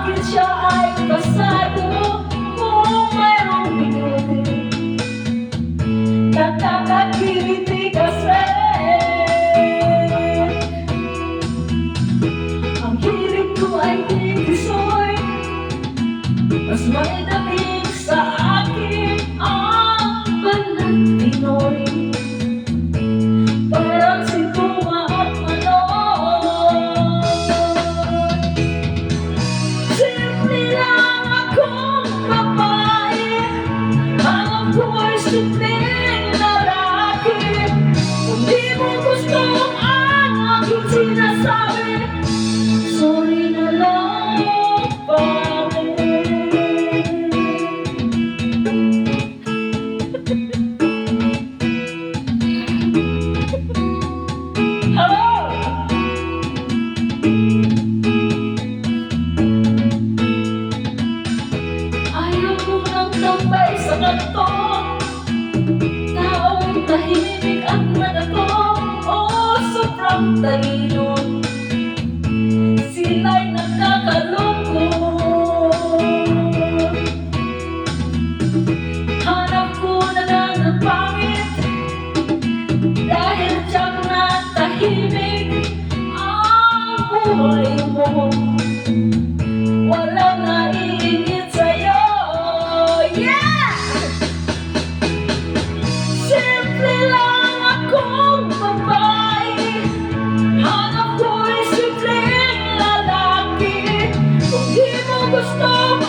bakit siya ay pasado. Kung mayroong binuti, nakakakiliti kasi. Ang hilig ko ay tigisoy, mas may dating sa akin ang balat Pinoy. Parang si Puma at Manong. Simple lang akong babae, hanap ko ay simpleng lalaki. Kung di mo gusto ang aking sinasabi, sorry na lang, pare. Hello! Ayaw ko nang tambay sa kanto, taong tahimik at nagato. Oh, sobrang talino, sila'y nagkakalungkot. Hanap ko na lang ng pangit, dahil siyang natahimik ang buhay mo. Walang naiingit sa'yo, yeah! Simple lang akong babae, hanap ko'y simpleng lalaki. Kung di mo gusto ang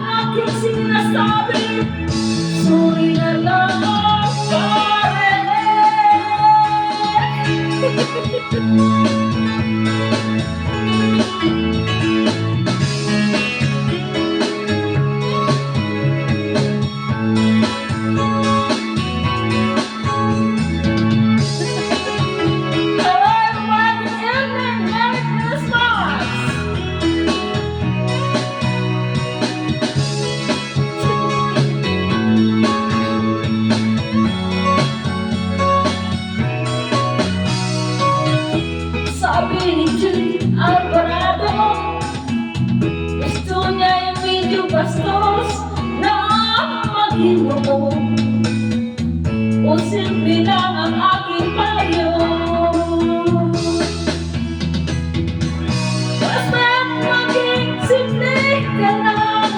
aking sinasabi, sorry na lang, pare. Hello everyone, good evening, Merry Christmas! Sabi ni Judy Alvarado, gusto niya yung medyo bastos na Maginoo. O simple lang ang aking payo, basta't maging simple ka lang.